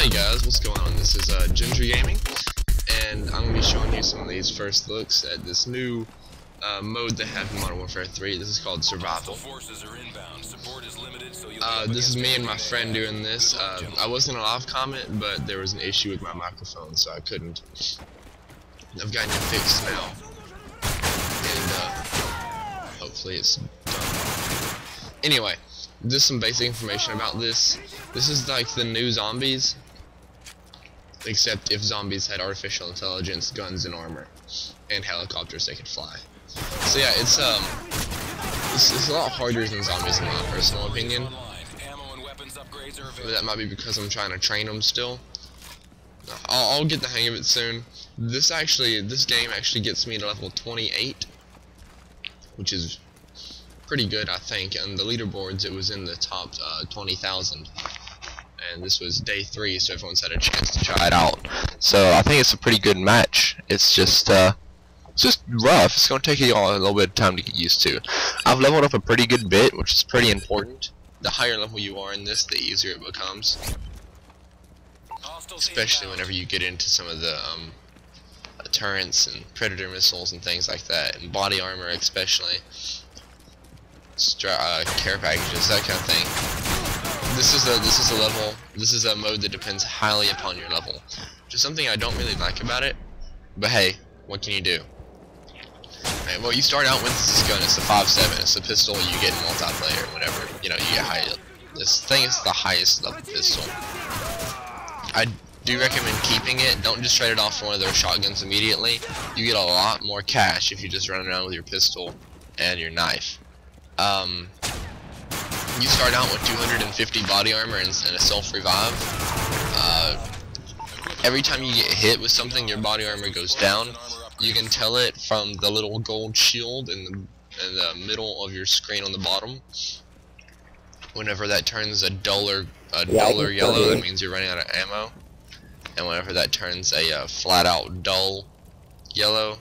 Hey guys, what's going on? This is Ginger Gaming, and I'm going to be showing you some of these first looks at this new mode they have in Modern Warfare 3. This is called Survival. This is me and my friend doing this. I wasn't a live comment, but there was an issue with my microphone, so I couldn't. I've gotten it fixed now, and hopefully it's done. Anyway, just some basic information about this. This is like the new zombies, except if zombies had artificial intelligence, guns and armor, and helicopters they could fly. So yeah, it's a lot harder than zombies in my personal opinion. But that might be because I'm trying to train them still. I'll get the hang of it soon. This game actually gets me to level 28, which is pretty good, I think. On the leaderboards, it was in the top 20,000. And this was day 3, so everyone's had a chance to try it out. So I think it's a pretty good match. It's just rough. It's going to take you all a little bit of time to get used to. I've leveled up a pretty good bit, which is pretty important. The higher level you are in this, the easier it becomes. Especially whenever you get into some of the turrets and predator missiles and things like that, and body armor especially. Care packages, that kind of thing. This is a mode that depends highly upon your level, which is something I don't really like about it, but hey, what can you do? Right, well, you start out with this gun. It's the 5.7. It's the pistol you get in multiplayer, whatever. You know, you get high. This thing is the highest level pistol. I do recommend keeping it. Don't just trade it off for one of their shotguns immediately. You get a lot more cash if you just run around with your pistol and your knife. You start out with 250 body armor and a self-revive. Every time you get hit with something, your body armor goes down. You can tell it from the little gold shield in the middle of your screen on the bottom. Whenever that turns a duller yellow, that means you're running out of ammo. And whenever that turns a flat-out dull yellow,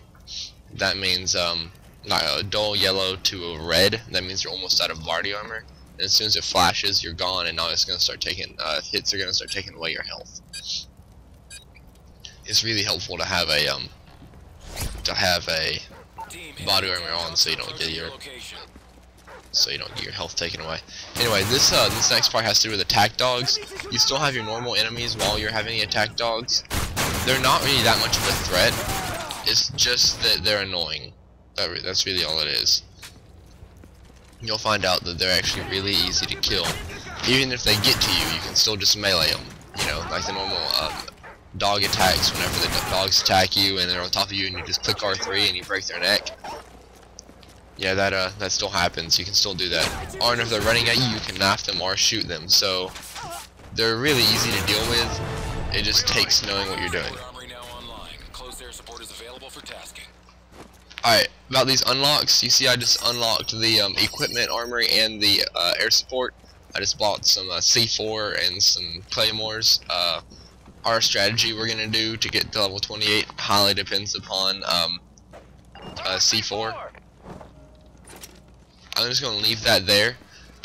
that means not a dull yellow to a red, that means you're almost out of body armor. And as soon as it flashes, you're gone, and now it's going to start taking hits are going to start taking away your health. It's really helpful to have a body armor on, so you don't get your health taken away. Anyway, this next part has to do with attack dogs. You still have your normal enemies while you're having the attack dogs. They're not really that much of a threat. It's just that they're annoying. That's really all it is. You'll find out that they're actually really easy to kill. Even if they get to you, you can still just melee them. You know, like the normal dog attacks. Whenever the dogs attack you and they're on top of you, and you just click R3 and you break their neck. Yeah, that still happens. You can still do that. Or if they're running at you, you can knife them or shoot them. So they're really easy to deal with. It just takes knowing what you're doing. Alright, about these unlocks, you see I just unlocked the equipment armory and the air support. I just bought some C4 and some claymores. Our strategy we're going to do to get to level 28 highly depends upon C4. I'm just going to leave that there.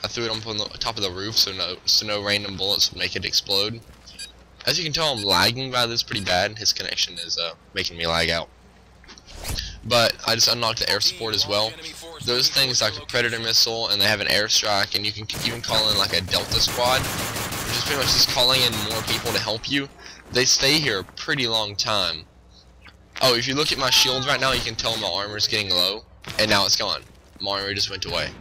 I threw it up on the top of the roof so no random bullets will make it explode. As you can tell, I'm lagging by this pretty bad. His connection is making me lag out. But I just unlocked the air support as well. Those things like a predator missile, and they have an airstrike, and you can even call in like a Delta squad, which is pretty much just calling in more people to help you. They stay here a pretty long time. Oh, if you look at my shield right now, you can tell my armor's getting low, and now it's gone. My armor just went away.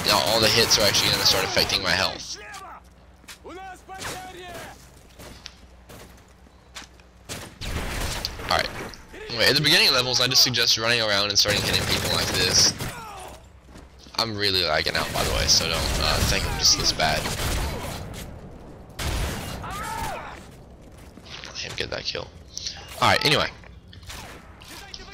Now all the hits are actually going to start affecting my health. Alright. Anyway, at the beginning levels, I just suggest running around and starting hitting people like this. I'm really lagging out, by the way, so don't think I'm just this bad. Let him get that kill. Alright, anyway.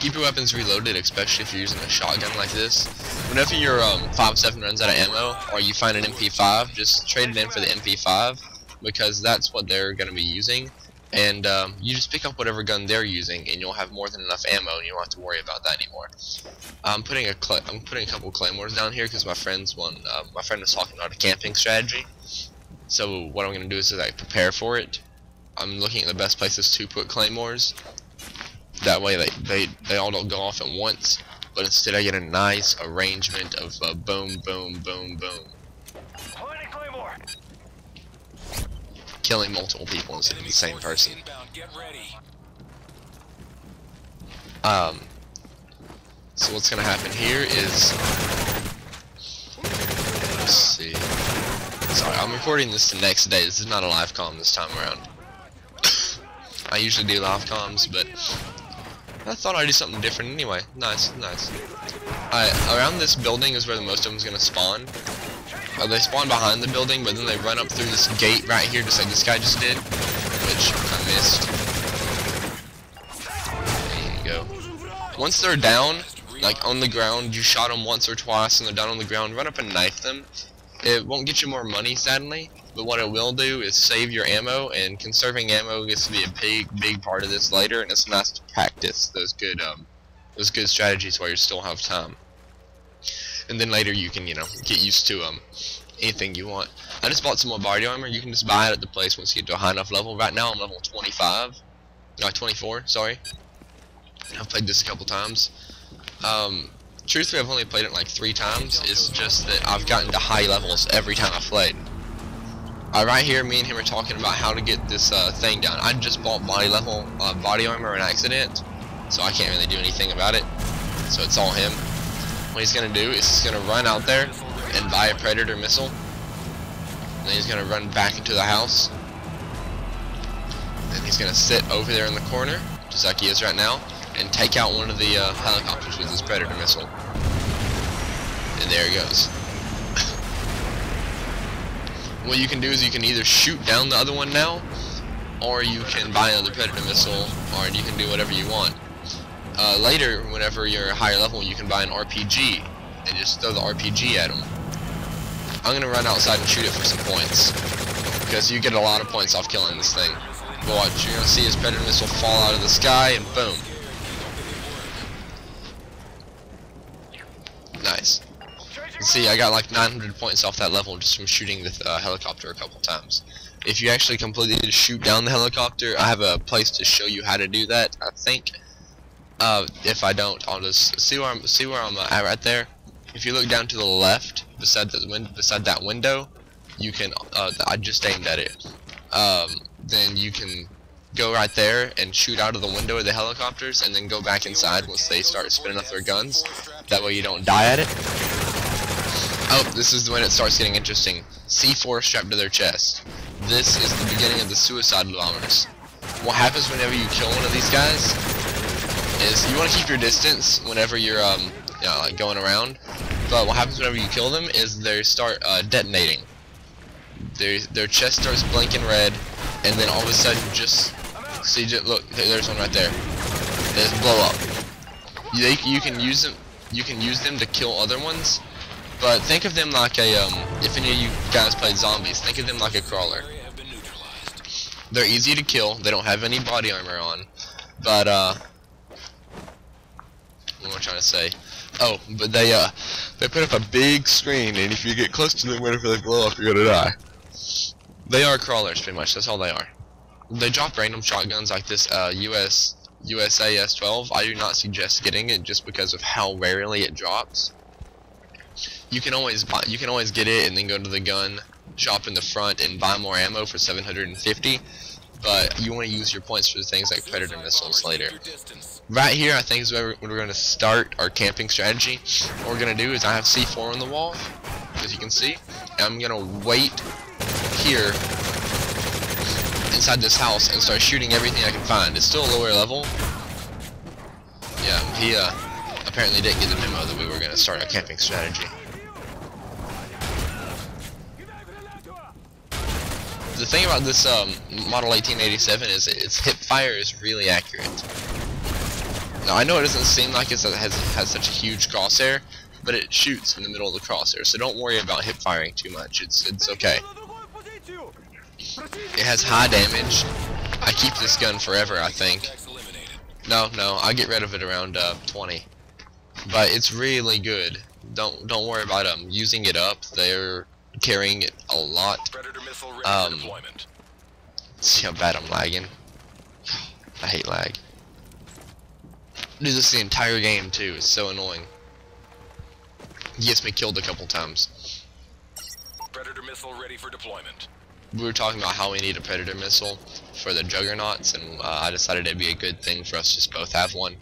Keep your weapons reloaded, especially if you're using a shotgun like this. Whenever your 5.7 runs out of ammo, or you find an MP5, just trade it in for the MP5, because that's what they're going to be using. And you just pick up whatever gun they're using, and you'll have more than enough ammo, and you don't have to worry about that anymore. I'm putting a couple claymores down here because my friend was talking about a camping strategy. So what I'm gonna do is like prepare for it. I'm looking at the best places to put claymores. That way they all don't go off at once, but instead I get a nice arrangement of boom, boom, boom, boom. Killing multiple people instead of the same person. So what's gonna happen here is, let's see. Sorry, I'm recording this the next day. This is not a live comm this time around. I usually do live comms, but I thought I'd do something different anyway. Nice, nice. Around this building is where the most of them's gonna spawn. They spawn behind the building, but then they run up through this gate right here, just like this guy just did, which I missed. There you go. Once they're down, like on the ground, you shot them once or twice, and they're down on the ground, run up and knife them. It won't get you more money, sadly, but what it will do is save your ammo, and conserving ammo gets to be a big part of this later, and it's nice to practice those good strategies while you still have time. And then later you can, you know, get used to anything you want. I just bought some more body armor. You can just buy it at the place once you get to a high enough level. Right now I'm level 25, no 24, sorry. I've played this a couple times. Truthfully, I've only played it like 3 times. It's just that I've gotten to high levels every time I've played. Right here, me and him are talking about how to get this thing down. I just bought body armor on accident, so I can't really do anything about it. So it's all him. What he's gonna do is he's gonna run out there and buy a predator missile. And then he's gonna run back into the house. And he's gonna sit over there in the corner, just like he is right now, and take out one of the helicopters with his predator missile. And there he goes. What you can do is you can either shoot down the other one now, or you can buy another predator missile, or you can do whatever you want. Later, whenever you're a higher level, you can buy an RPG and just throw the RPG at them. I'm gonna run outside and shoot it for some points, because you get a lot of points off killing this thing. But watch, you're gonna see his predator missile fall out of the sky, and boom. Nice. See, I got like 900 points off that level just from shooting the helicopter a couple times. If you actually completely shoot down the helicopter, I have a place to show you how to do that, I think. If I don't, I'll just see where I'm at right there. If you look down to the left, beside that window, you can. I just aimed at it. Then you can go right there and shoot out of the window of the helicopters, and then go back inside once they start spinning up their guns. That way you don't die at it. Oh, this is when it starts getting interesting. C4 strapped to their chest. This is the beginning of the suicide bombers. What happens whenever you kill one of these guys is you want to keep your distance whenever you're you know, like going around, but what happens whenever you kill them is they start detonating. Their chest starts blinking red, and then all of a sudden just see, look, there's one right there. They just blow up. You can use them to kill other ones, but think of them like a if any of you guys played zombies, think of them like a crawler. They're easy to kill. They don't have any body armor on, but what am I trying to say? Oh, but they put up a big screen, and if you get close to them whenever they blow up, you're gonna die. They are crawlers, pretty much. That's all they are. They drop random shotguns like this USA S12. I do not suggest getting it just because of how rarely it drops. You can always get it and then go to the gun shop in the front and buy more ammo for 750. But you want to use your points for things like predator missiles later. Right here, I think is where we're going to start our camping strategy. What we're going to do is I have C4 on the wall, as you can see, and I'm going to wait here inside this house and start shooting everything I can find. It's still a lower level. Yeah, he apparently didn't get the memo that we were going to start our camping strategy. The thing about this Model 1887 is its hip fire is really accurate. Now I know it doesn't seem like it has such a huge crosshair, but it shoots in the middle of the crosshair, so don't worry about hip firing too much. It's okay. It has high damage. I keep this gun forever, I think. No, I get rid of it around 20. But it's really good. Don't worry about using it up. They're carrying it a lot. Predator missile ready for deployment. See how bad I'm lagging. I hate lag. Do this the entire game too. It's so annoying. He gets me killed a couple times. Predator missile ready for deployment. We were talking about how we need a Predator missile for the Juggernauts, and I decided it'd be a good thing for us to just both have one.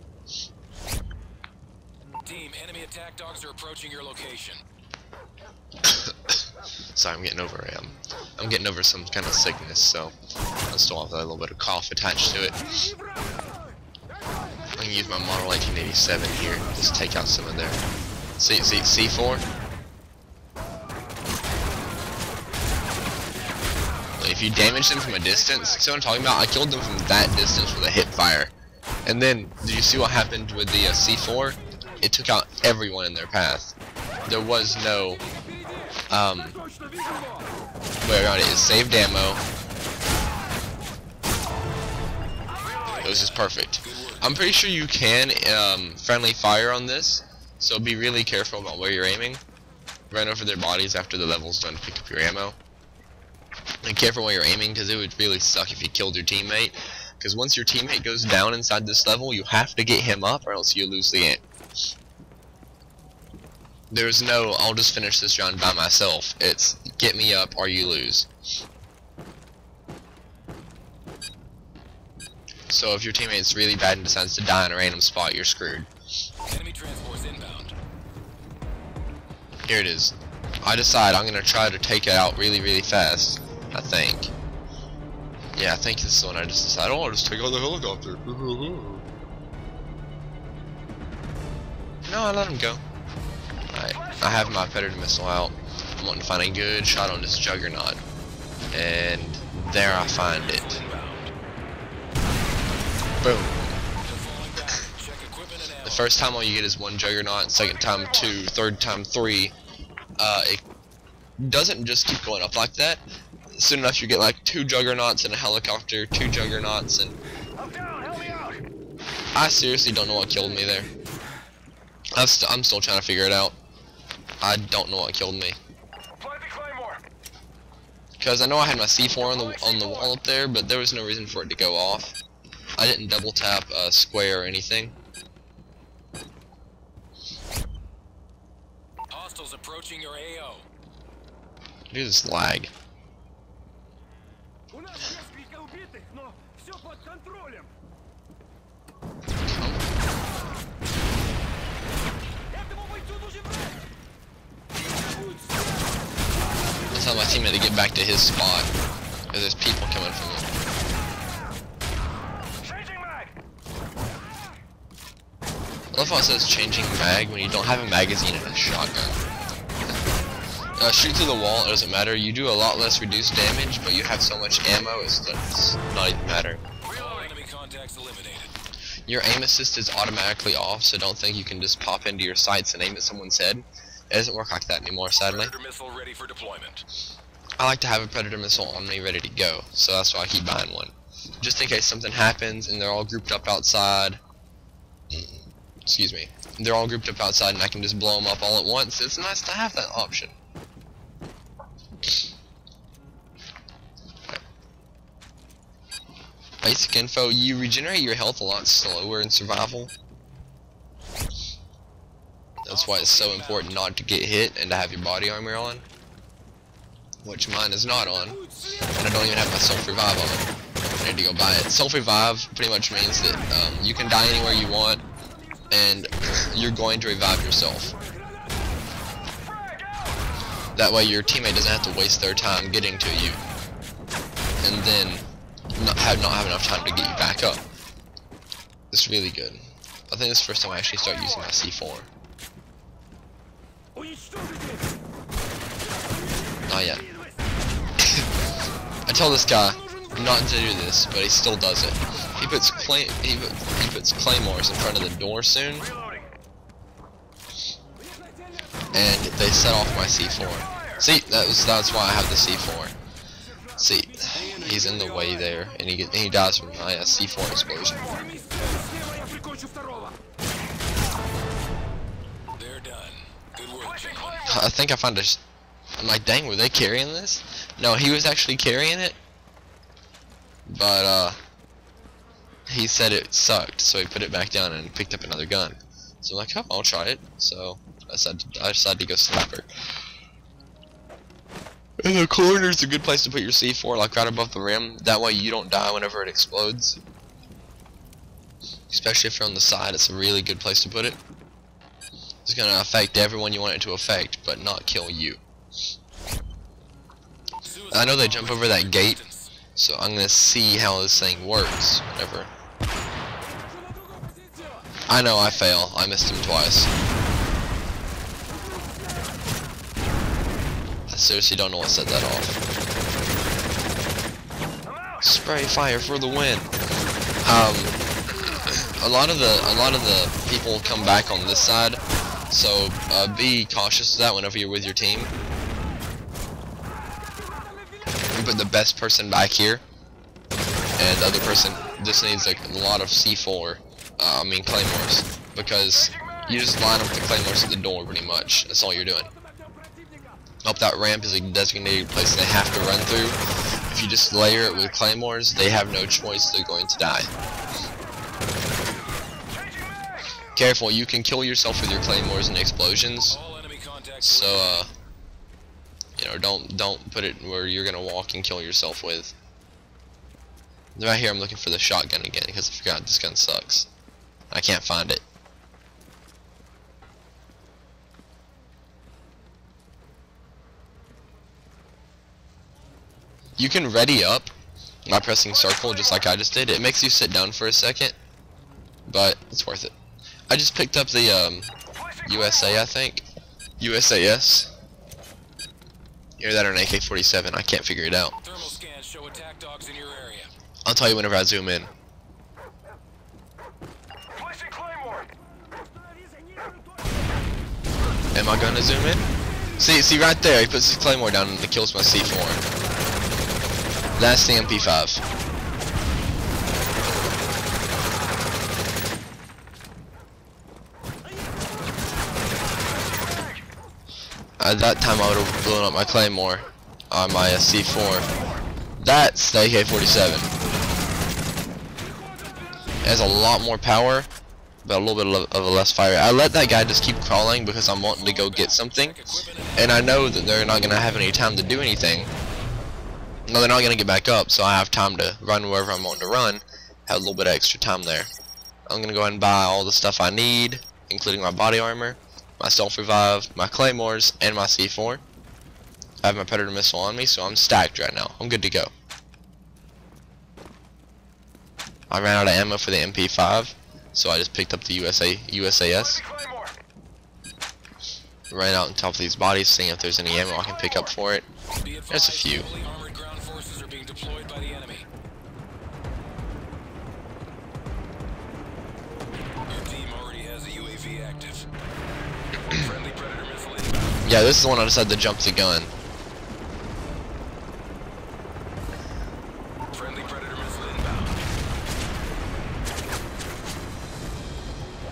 Team, enemy attack dogs are approaching your location. Sorry, I'm getting over some kind of sickness, so I still have a little bit of cough attached to it. I'm gonna use my Model 1887 here, just take out some of their C4. If you damage them from a distance, see what I'm talking about? I killed them from that distance with a hip fire. And then, did you see what happened with the C4? It took out everyone in their path. There was no, way around it. It saved ammo. It was just perfect. I'm pretty sure you can, friendly fire on this, so be really careful about where you're aiming. Run over their bodies after the level's done to pick up your ammo. And careful where you're aiming, because it would really suck if you killed your teammate. Because once your teammate goes down inside this level, you have to get him up or else you lose the game. There's no, I'll just finish this round by myself. It's, get me up or you lose. So if your teammate's really bad and decides to die in a random spot, you're screwed. Enemy transports inbound. Here it is. I decide I'm gonna try to take it out really, really fast. I think. Yeah, I think this is the one I just decided. Oh, I'll just take out the helicopter. No, I let him go. Alright, I have my Predator missile out. I'm wanting to find a good shot on this Juggernaut. And there I find it. Boom. The first time all you get is one Juggernaut, second time 2, third time 3. It doesn't just keep going up like that. Soon enough you get like 2 Juggernauts and a helicopter, 2 Juggernauts, and I seriously don't know what killed me there. I'm still trying to figure it out. I don't know what killed me. Because I know I had my C4 on the wall up there, but there was no reason for it to go off. I didn't double tap square or anything. Hostiles approaching your AO. Dude, this lag. I'll tell my teammate to get back to his spot, because there's people coming from him. I love how it says changing mag when you don't have a magazine in a shotgun. Shoot through the wall, it doesn't matter. You do a lot less reduced damage, but you have so much ammo, it's not even matter. Enemy contacts eliminated. Your aim assist is automatically off, so don't think you can just pop into your sights and aim at someone's head. It doesn't work like that anymore, sadly. Predator missile ready for deployment. I like to have a Predator missile on me ready to go, so that's why I keep buying one. Just in case something happens and they're all grouped up outside. Excuse me. They're all grouped up outside and I can just blow them up all at once. It's nice to have that option. Basic info, you regenerate your health a lot slower in survival. That's why it's so important not to get hit and to have your body armor on. Which mine is not on. And I don't even have my self-revive on. I need to go buy it. Self-revive pretty much means that you can die anywhere you want and you're going to revive yourself. That way your teammate doesn't have to waste their time getting to you. And then not have enough time to get you back up. It's really good. I think this is the first time I actually start using my C4. Not yet. I tell this guy not to do this, but he still does it. He puts claymores in front of the door soon, and they set off my C4. See, that's why I have the C4. See, he's in the way there, and he dies from my C4 explosion. They're done. Good work, gentlemen. I think I found I'm like, dang, were they carrying this? No, he was actually carrying it, but he said it sucked, so he put it back down and picked up another gun. So I'm like, oh, I'll try it. So I decided to go sniper. And the corner's a good place to put your C4, like right above the rim. That way you don't die whenever it explodes. Especially if you're on the side, it's a really good place to put it. It's gonna affect everyone you want it to affect, but not kill you. I know they jump over that gate, so I'm gonna see how this thing works whenever. I know I fail. I missed him twice. I seriously don't know what set that off. Spray fire for the win. A lot of the people come back on this side, so be cautious of that whenever you're with your team. You put the best person back here, and the other person just needs like a lot of C4. Claymores, because you just line up the claymores at the door pretty much. That's all you're doing. Up that ramp is a designated place they have to run through. If you just layer it with claymores, they have no choice, they're going to die. Careful, you can kill yourself with your claymores and explosions. So don't put it where you're gonna walk and kill yourself with. Right here I'm looking for the shotgun again because I forgot this gun sucks. I can't find it. You can ready up by pressing circle just like I just did. It makes you sit down for a second, but it's worth it. I just picked up the USA, I think. USAS. Either that or an AK-47. I can't figure it out. Thermal scans show attack dogs in your area. I'll tell you whenever I zoom in. Am I gonna zoom in? See right there, he puts his claymore down and it kills my C4. That's the MP5. At that time I would have blown up my claymore on my C4. That's the AK-47. It has a lot more power, but a little bit of a less fire. I let that guy just keep crawling because I'm wanting to go get something, and I know that they're not gonna have any time to do anything. No, they're not gonna get back up, so I have time to run wherever I'm wanting to run. Have a little bit of extra time there. I'm gonna go ahead and buy all the stuff I need, including my body armor, my self-revive, my claymores, and my C4. I have my predator missile on me, so I'm stacked right now. I'm good to go. I ran out of ammo for the MP5, so I just picked up the USAS. Ran out on top of these bodies, seeing if there's any ammo I can pick up for it. There's a few. Yeah, this is the one I decided to jump the gun.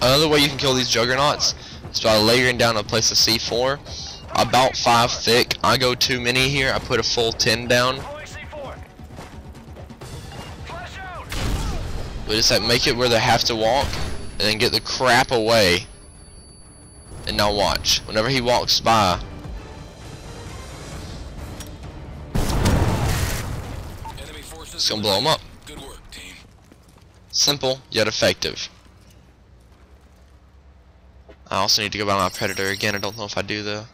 Another way you can kill these juggernauts is by layering down a place of C4 about 5 thick. I go too many here. I put a full 10 down. We just make it where they have to walk and then get the crap away. And now watch. Whenever he walks by, it's gonna blow him up. Good work, team. Simple yet effective. I also need to go buy my predator again. I don't know if I do though.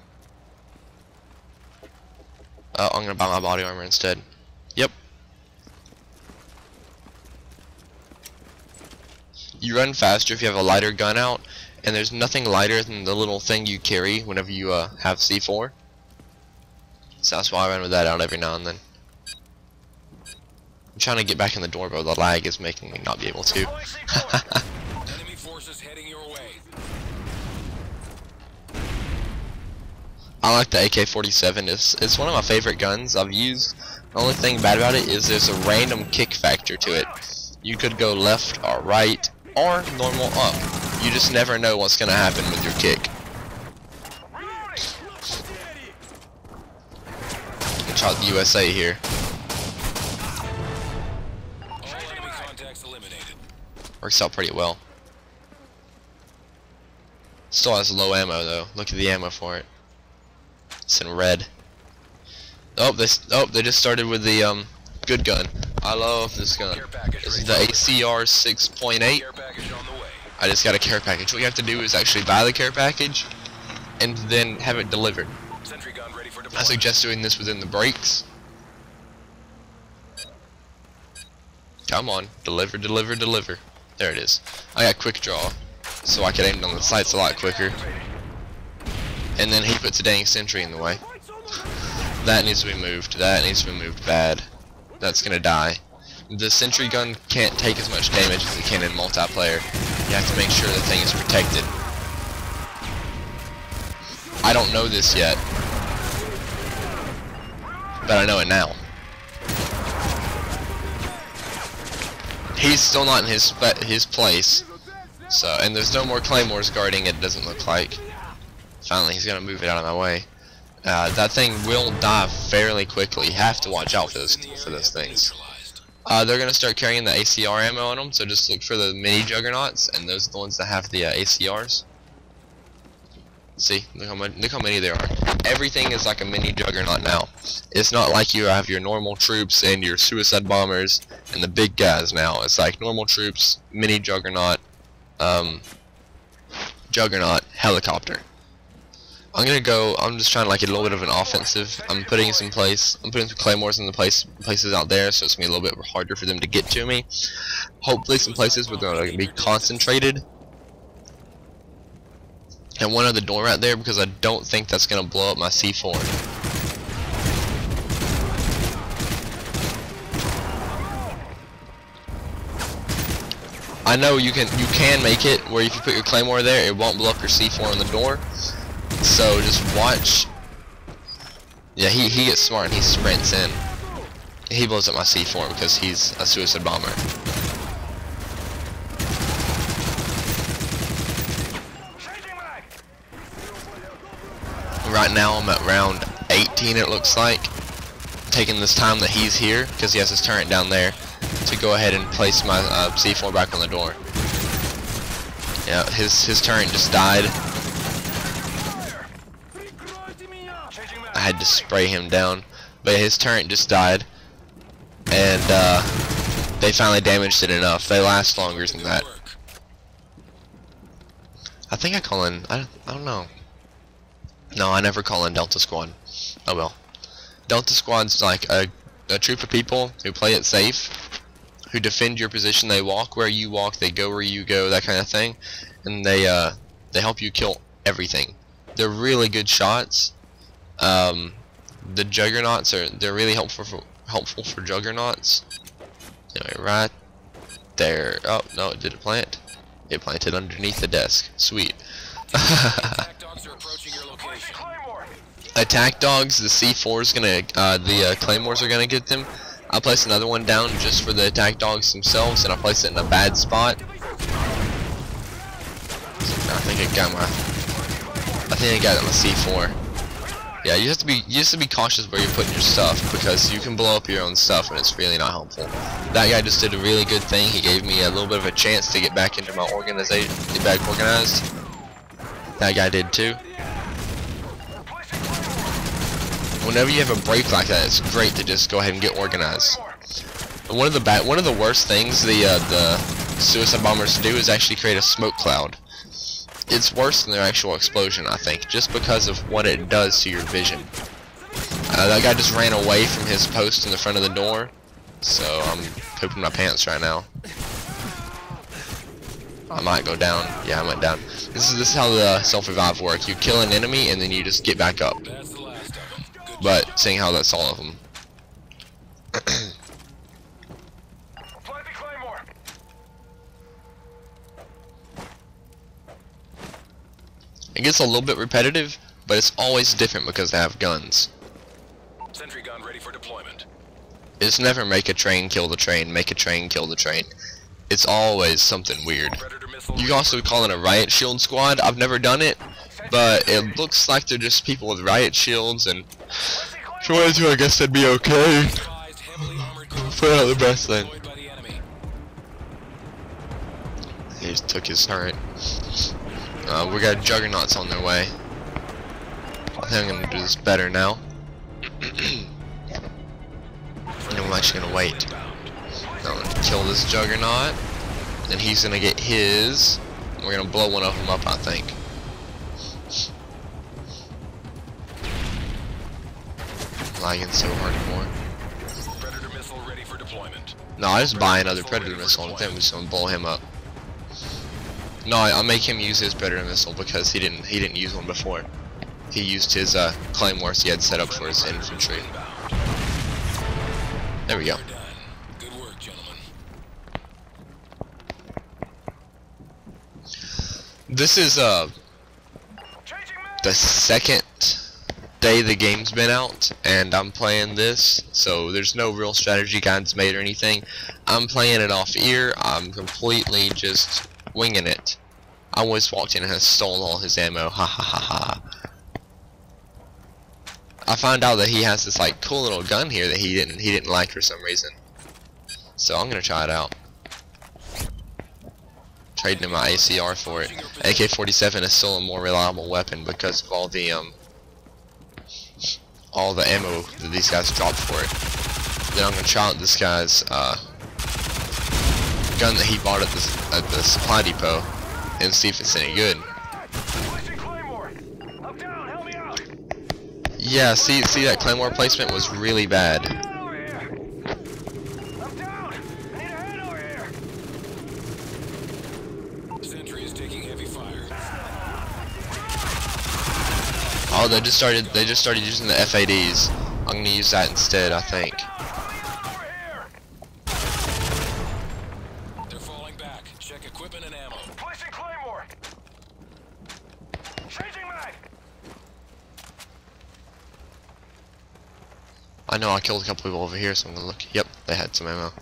Oh, I'm gonna buy my body armor instead. Yep. You run faster if you have a lighter gun out, and there's nothing lighter than the little thing you carry whenever you have C4. So that's why I run with that out every now and then. I'm trying to get back in the door, but the lag is making me not be able to. Enemy forces heading your way. I like the AK-47. It's one of my favorite guns I've used. The only thing bad about it is there's a random kick factor to it. You could go left or right or normal up. You just never know what's gonna happen with your kick. out the USA here. All enemy contacts eliminated. Works out pretty well. Still has low ammo though. Look at the ammo for it. It's in red. Oh, they just started with the good gun. I love this gun. This is the ACR 6.8. Care package on the way. I just got a care package. What you have to do is actually buy the care package and then have it delivered. Sentry gun ready for I deployment. suggest doing this within the breaks. Come on, deliver, deliver, deliver. There it is. I got quick draw, so I can aim on the sights a lot quicker. And then he puts a dang sentry in the way. That needs to be moved. That needs to be moved bad. That's gonna die. The sentry gun can't take as much damage as it can in multiplayer. You have to make sure the thing is protected. I don't know this yet, but I know it now. He's still not in his place, so, and there's no more claymores guarding it, doesn't look like. Finally, he's gonna move it out of my way. That thing will die fairly quickly. You have to watch out for those things. They're gonna start carrying the ACR ammo on them, so just look for the mini juggernauts, and those are the ones that have the ACRs. See, look how many there are. Everything is like a mini juggernaut now. It's not like you have your normal troops and your suicide bombers and the big guys now. It's like normal troops, mini juggernaut, juggernaut, helicopter. I'm just trying to like get a little bit of an offensive. I'm putting some claymores in the places out there, so it's gonna be a little bit harder for them to get to me. Hopefully some places where they're gonna be concentrated. And one other door right there, because I don't think that's gonna blow up my C4. I know you can make it where if you put your claymore there, it won't blow up your C4 on the door. So just watch. Yeah, he gets smart and he sprints in. He blows up my C4 because he's a suicide bomber. Right now I'm at round 18, it looks like. Taking this time that he's here, because he has his turret down there, to go ahead and place my C4 back on the door. Yeah, his turret just died. I had to spray him down, but his turret just died, and they finally damaged it enough. They last longer than that. I think I call in, I don't know. No, I never call in Delta Squad. Oh well. Delta Squad's like a troop of people who play it safe, who defend your position. They walk where you walk, they go where you go, that kind of thing, and they help you kill everything. They're really good shots. The juggernauts they're really helpful for juggernauts. Anyway, right there. Oh no, it didn't plant. It planted underneath the desk. Sweet. Attack dogs, the C4 is gonna, the claymores are gonna get them. I'll place another one down just for the attack dogs themselves, and I'll place it in a bad spot. I think I got it on the C4. Yeah, you have to be cautious where you're putting your stuff, because you can blow up your own stuff and it's really not helpful. That guy just did a really good thing. He gave me a little bit of a chance to get back into my organization, get back organized. That guy did too. Whenever you have a break like that, it's great to just go ahead and get organized. And one of the worst things the suicide bombers do is actually create a smoke cloud. It's worse than their actual explosion, I think, just because of what it does to your vision. That guy just ran away from his post in the front of the door, so I'm pooping my pants right now. I might go down. Yeah, I went down. This is how the self-revive work. You kill an enemy and then you just get back up. But seeing how that's all of them. It gets a little bit repetitive, but it's always different because they have guns. Sentry gun ready for deployment. It's never make a train kill the train, make a train kill the train. It's always something weird. You can also call it a riot shield squad. I've never done it, but it looks like they're just people with riot shields, and 22, I guess that'd be okay. Advised, heavily armored cruiser Put out the best thing. deployed by the enemy. He just took his turret. We got juggernauts on their way. I think I'm gonna do this better now. And I'm actually gonna wait. Now I'm gonna kill this juggernaut. Then he's gonna get his. We're gonna blow one of them up, I think. Lagging so hardcore. Predator missile ready for deployment. No, I just buy another predator missile and then we're just gonna blow him up. No, I'll make him use his predator missile because he didn't use one before. He used his claymores he had set up for his infantry. There we go. We're done. Good work, gentlemen. This is the second day the game's been out and I'm playing this, so there's no real strategy guides made or anything. I'm playing it off ear. I'm completely just winging it. I always walked in and has stole all his ammo. Ha ha ha ha. I found out that he has this like cool little gun here that he didn't like for some reason. So I'm gonna try it out. Trading in my ACR for it. AK-47 is still a more reliable weapon because of all the ammo that these guys dropped for it. Then I'm gonna try out this guy's gun that he bought at the supply depot and see if it's any good. Yeah, see that claymore placement was really bad. Sentry is taking heavy fire. Oh, they just started using the FADs. I'm gonna use that instead, I think. They're falling back. Check equipment and ammo. Placing claymore. Changing mag. I know I killed a couple people over here, so I'm gonna look. Yep, they had some ammo.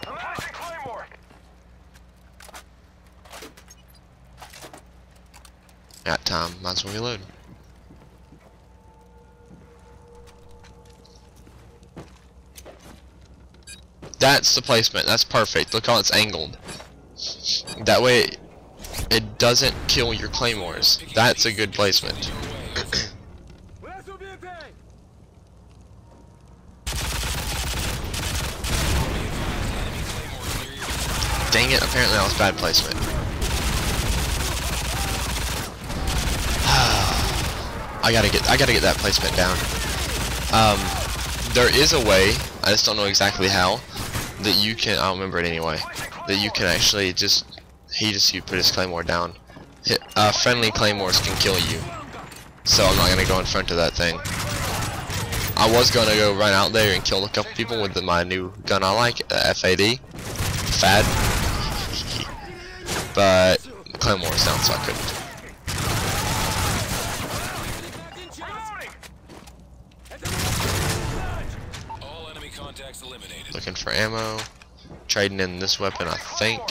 Placing claymore. At time, might as well reload. That's the placement. That's perfect. Look how it's angled. That way, it doesn't kill your claymores. That's a good placement. Dang it! Apparently that was bad placement. I gotta get that placement down. There is a way, I just don't know exactly how, that you can, I don't remember it anyway, that you can actually you put his claymore down. Friendly claymores can kill you. So I'm not gonna go in front of that thing. I was gonna go run out there and kill a couple people with my new gun I like, FAD. Fad. But the claymore was down, so I couldn't. All enemy contacts eliminated. Looking for ammo. Trading in this weapon, I think.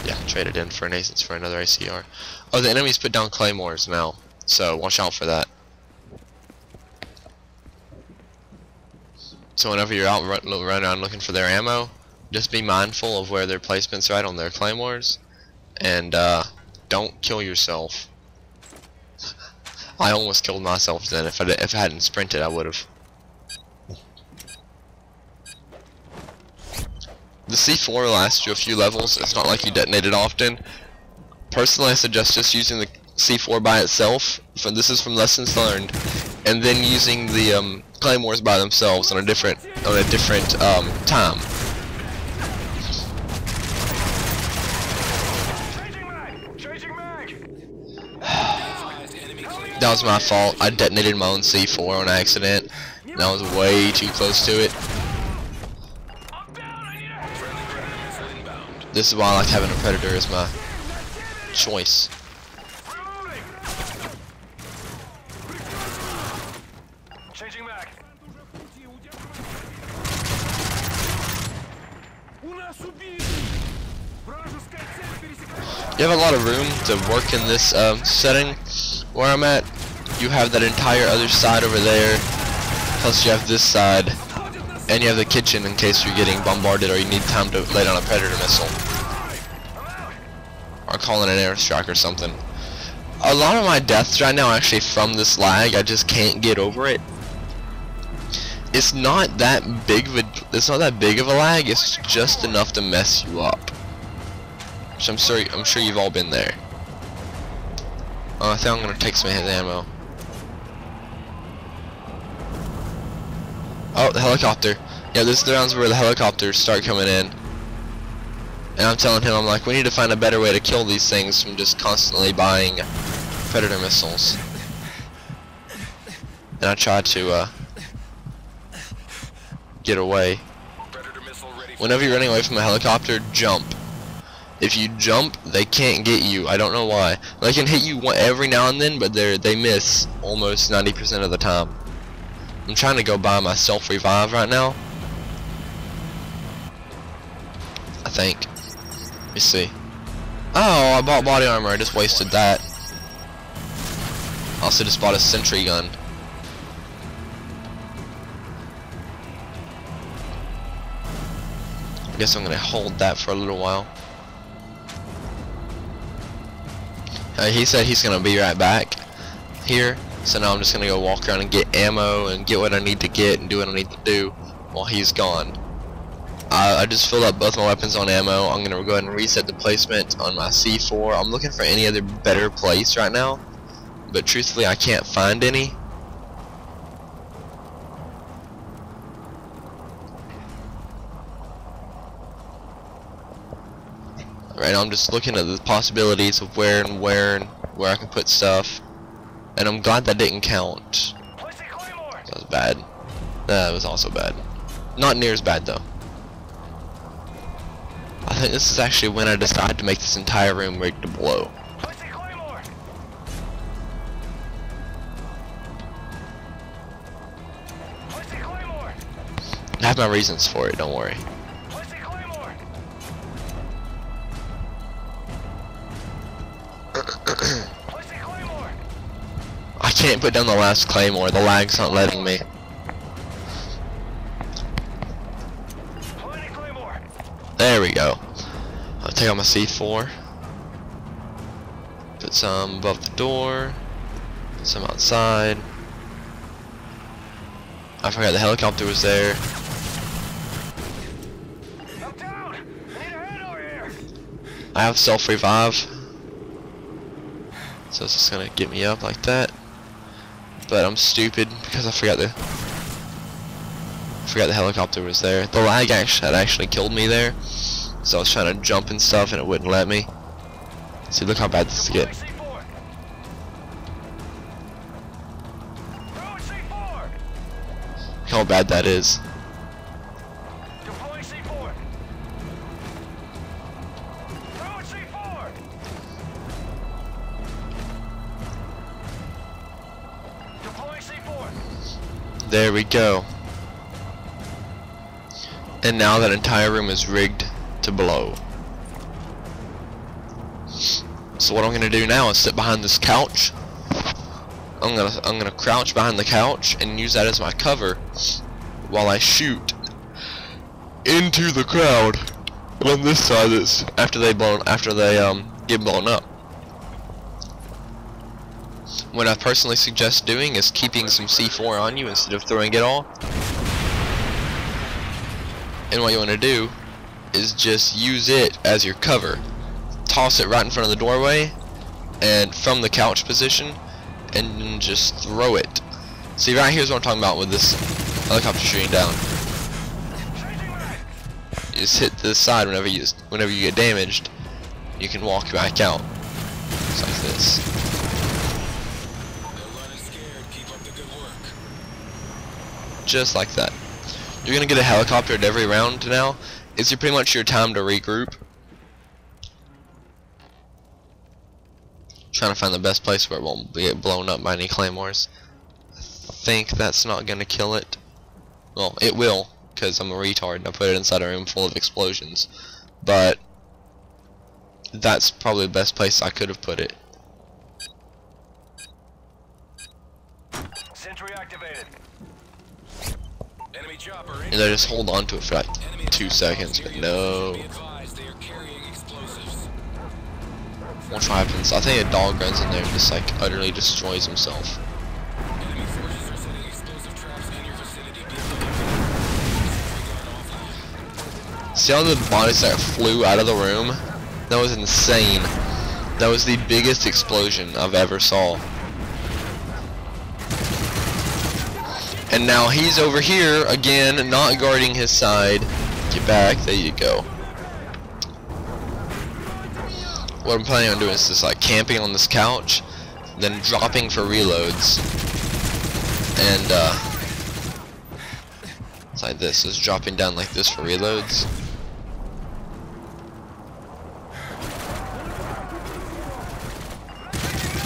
Yeah, traded in for another ACR. Oh, the enemies put down claymores now, so watch out for that. So whenever you're out running around looking for their ammo, just be mindful of where their placements are at on their claymores, and don't kill yourself. I almost killed myself then. If I hadn't sprinted, I would have. The C4 lasts you a few levels. It's not like you detonate it often. Personally, I suggest just using the C4 by itself. This is from lessons learned, and then using the claymores by themselves on a different time. Changing mag. That was my fault. I detonated my own C4 on accident, and I was way too close to it. This is why I like having a predator as my choice. Changing mag. You have a lot of room to work in this setting where I'm at. you have that entire other side over there, plus you have this side, and you have the kitchen in case you're getting bombarded or you need time to lay down a predator missile. Or call in an airstrike or something. A lot of my deaths right now are actually from this lag. I just can't get over it. It's not that big of a lag. It's just enough to mess you up. Which I'm sure you've all been there. I think I'm gonna take some hit ammo. Oh, the helicopter. Yeah, this is the rounds where the helicopters start coming in. And I'm telling him, I'm like, we need to find a better way to kill these things from just constantly buying predator missiles. And I tried to get away. Whenever you're running away from a helicopter, jump. If you jump, they can't get you. I don't know why. They can hit you every now and then, but they miss almost 90% of the time. I'm trying to go buy my self-revive right now. I think. Let me see. Oh, I bought body armor. I just wasted that. Also just bought a sentry gun. I guess I'm gonna hold that for a little while. He said he's gonna be right back here, so now I'm just gonna go walk around and get ammo and get what I need to get and do what I need to do while he's gone. I just filled up both my weapons on ammo. I'm gonna go ahead and reset the placement on my C4. I'm looking for any other better place right now, but truthfully I can't find any. Right now I'm just looking at the possibilities of where I can put stuff, and I'm glad that didn't count. That was bad. That was also bad. Not near as bad though. I think this is actually when I decided to make this entire room ready to blow. I have my reasons for it, don't worry. I can't put down the last claymore, the lag's not letting me. There we go. I'll take out my C4. Put some above the door. Put some outside. I forgot the helicopter was there. I'm down. I need a hand over here. I have self-revive. So it's just gonna get me up like that. But I'm stupid because I forgot the helicopter was there. The lag had actually killed me there. So I was trying to jump and stuff and it wouldn't let me. See, look how bad this is getting. Look how bad that is. There we go. And now that entire room is rigged to blow. So what I'm gonna do now is sit behind this couch. I'm gonna crouch behind the couch and use that as my cover while I shoot into the crowd on this side. That's after they get blown up. What I personally suggest doing is keeping some C4 on you instead of throwing it all. And what you want to do is just use it as your cover. Toss it right in front of the doorway and from the couch position and just throw it. See, right here's what I'm talking about with this helicopter shooting down. You just hit the side whenever you get damaged. You can walk back out. Just like this. Just like that. You're gonna get a helicopter at every round now. It's pretty much your time to regroup. Trying to find the best place where it won't get blown up by any claymores. I think that's not gonna kill it. Well, it will, because I'm a retard and I put it inside a room full of explosions. But that's probably the best place I could have put it. And they just hold on to it for like 2 seconds, but no. Watch what happens. I think a dog runs in there and just like utterly destroys himself. See all the bodies that flew out of the room? That was insane. That was the biggest explosion I've ever saw. And now he's over here again, not guarding his side. Get back, there you go. What I'm planning on doing is just like camping on this couch, then dropping for reloads. And it's like this, just dropping down like this for reloads.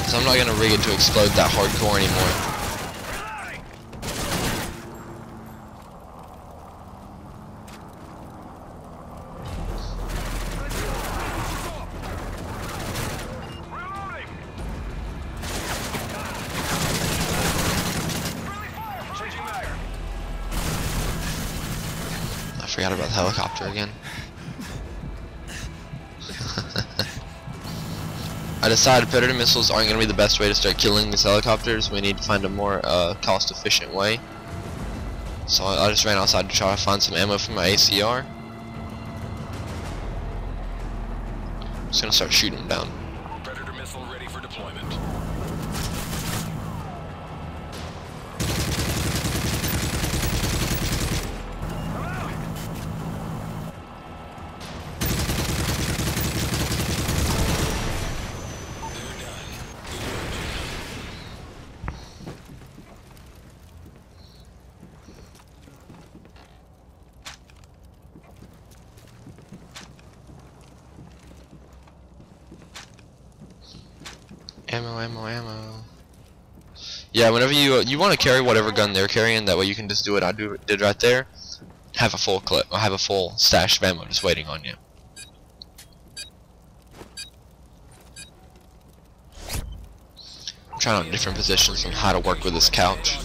So I'm not gonna rig it to explode that hardcore anymore. I forgot about the helicopter again. I decided predator missiles aren't going to be the best way to start killing these helicopters. We need to find a more cost-efficient way. So I just ran outside to try to find some ammo for my ACR. I'm just going to start shooting them down. Predator missile ready for deployment. Ammo. Yeah, whenever you want to carry whatever gun they're carrying, that way you can just do what I did right there. Have a full clip, or have a full stash of ammo just waiting on you. I'm trying on different positions on how to work with this couch.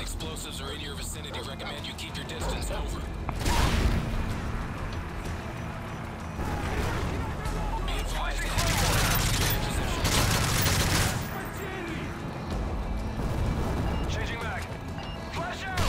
Explosives are in your vicinity. Recommend you keep your distance. Over. Changing back. Flash out!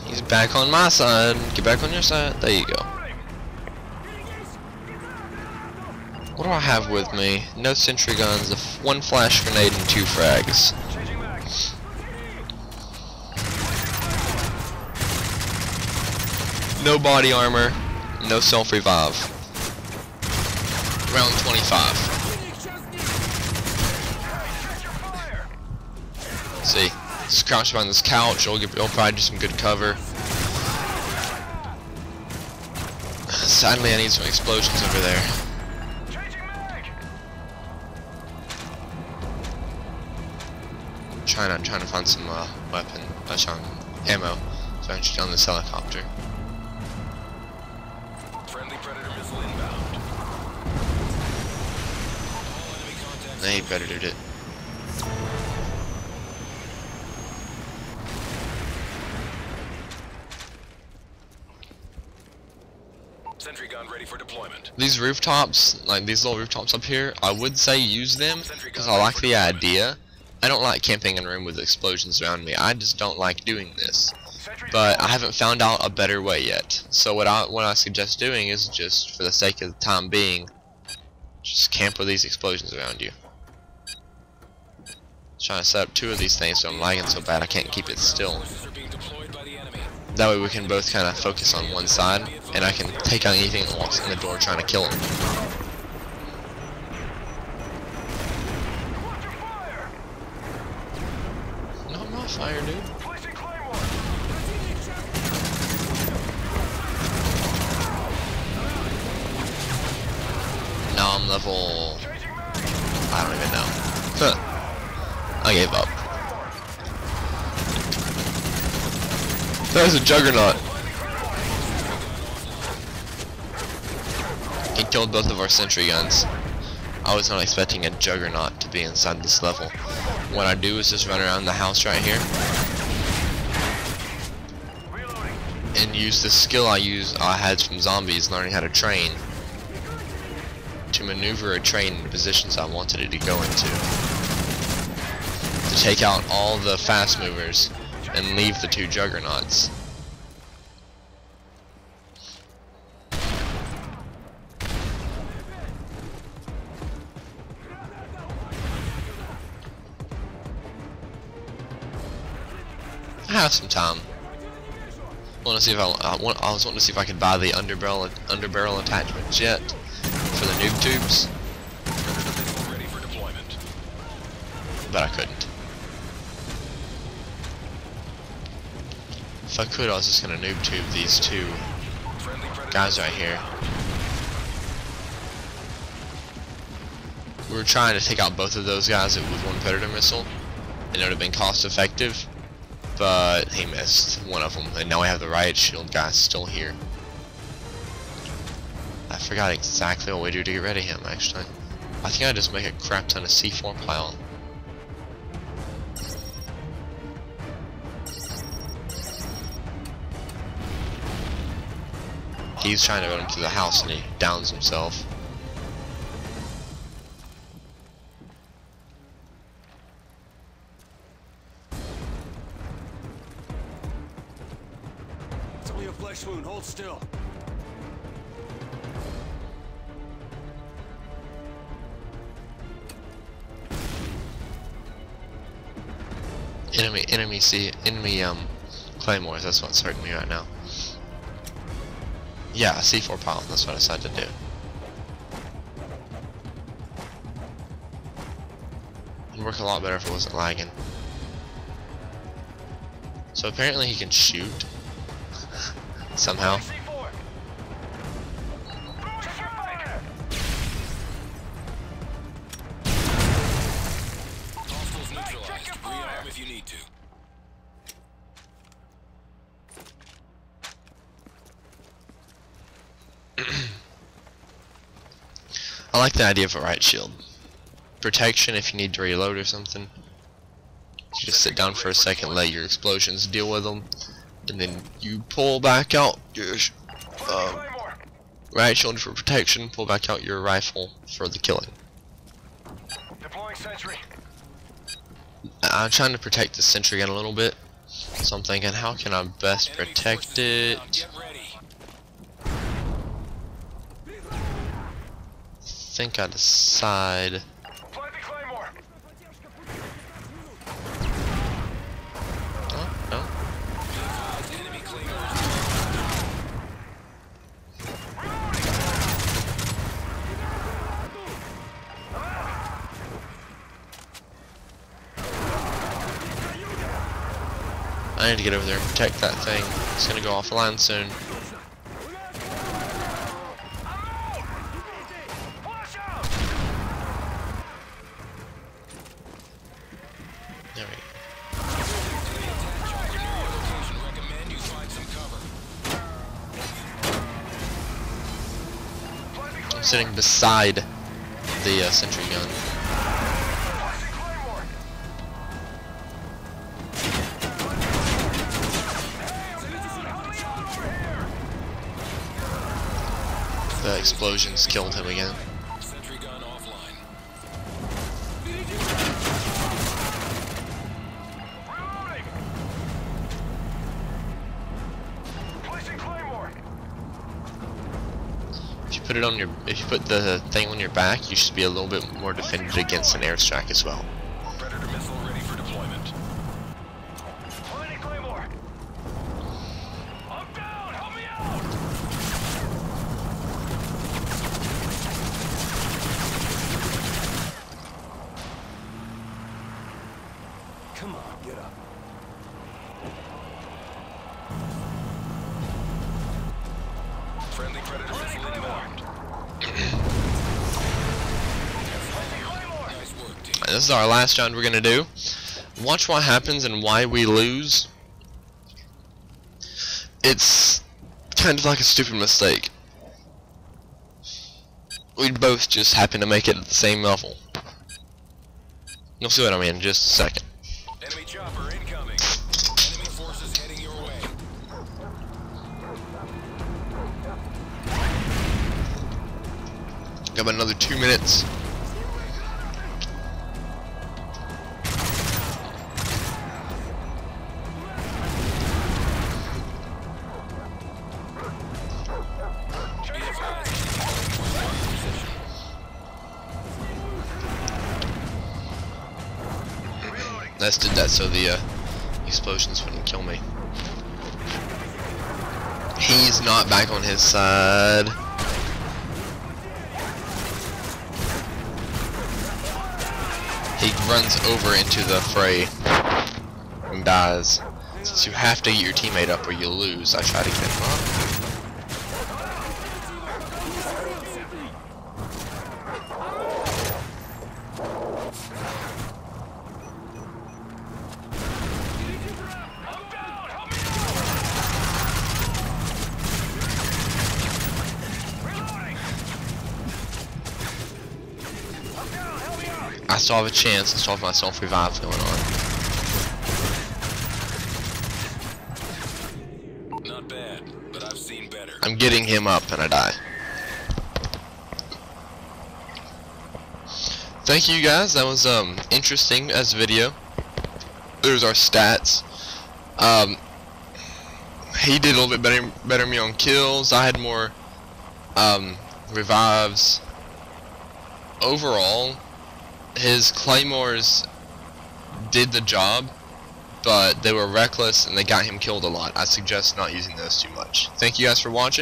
He's back on my side. Get back on your side. There you go. What do I have with me? No sentry guns, one flash grenade, and 2 frags. Changing back. No body armor, no self-revive. Round 25. See, just crouch behind this couch. You'll probably do some good cover. Sadly, I need some explosions over there. I'm trying to find some ammo, so I can shoot down this helicopter. Friendly predator missile inbound. All enemy contacts. They predatored it. Sentry gun ready for deployment. These rooftops, like these little rooftops up here, I would say use them because I like the idea. I don't like camping in a room with explosions around me. I just don't like doing this. But I haven't found out a better way yet. So what I suggest doing is just, for the sake of the time being, just camp with these explosions around you. Trying to set up 2 of these things so I'm lagging so bad I can't keep it still. Forces are being deployed by the enemy. That way we can both kind of focus on one side, and I can take out anything that walks in the door trying to kill him. No, I'm not fire, dude. Now I'm level... I don't even know. Huh. I gave up. There's a juggernaut. He killed both of our sentry guns. I was not expecting a juggernaut to be inside this level. What I do is just run around the house right here and use the skill I had from zombies, learning how to train, to maneuver a train in the positions I wanted it to go into, to take out all the fast movers and leave the two juggernauts. I have some time. I was wanting to see if I could buy the underbarrel attachment jet for the noob tubes, Ready for deployment. but I couldn't. If I could, I was just gonna noob tube these two Friendly predator guys right here. We were trying to take out both of those guys with one predator missile, and it would have been cost effective, but he missed one of them, and now we have the riot shield guy still here. I forgot exactly what we do to get rid of him, actually. I think I just make a crap ton of C4 pile. He's trying to run into the house and he downs himself. It's only a flesh wound. Hold still. Enemy claymores, that's what's hurting me right now. Yeah, a C4 pile, that's what I decided to do. It'd work a lot better if it wasn't lagging. So apparently he can shoot somehow. hostiles neutralized. Rearm if you need to. I like the idea of a riot shield. Protection if you need to reload or something. You just sit down for a second, let your explosions deal with them, and then you pull back out your riot shield for protection, pull back out your rifle for the killing. Deploying sentry. I'm trying to protect the sentry gun a little bit, so I'm thinking, how can I best Enemy protect forces it? inbound. Get ready. I think I decide. Apply the claymore. Oh, no. Enemy claymores. I need to get over there and protect that thing. It's gonna go offline soon. Flash out. There we go. Enemy attack chopper near your location. Recommend you find some cover. I'm sitting beside the sentry gun. Flashing claymore. The explosions killed him again. Sentry gun offline. Reloading. Placing claymore. If you put the thing on your back, you should be a little bit more defended against an airstrike as well. Predator missile ready for deployment. Finding claymore. I'm down. Help me out. Come on, get up. Friendly predator missile inbound. Nice work, team. this is our last round we're gonna do. Watch what happens and why we lose. It's kind of like a stupid mistake. We'd both just happen to make it at the same level. You'll see what I mean in just a second. Enemy chopper incoming. Enemy forces heading your way. Got about another 2 minutes. I just did that so the explosions wouldn't kill me. He's not back on his side. He runs over into the fray and dies. Since you have to get your teammate up or you lose, I try to get him up. I still have a chance. I still have my self-revive going on. Not bad, but I've seen better. I'm getting him up and I die. Thank you guys. That was interesting as a video. There's our stats. He did a little bit better than me on kills. I had more revives. Overall, his claymores did the job, but they were reckless and they got him killed a lot. I suggest not using those too much. Thank you guys for watching.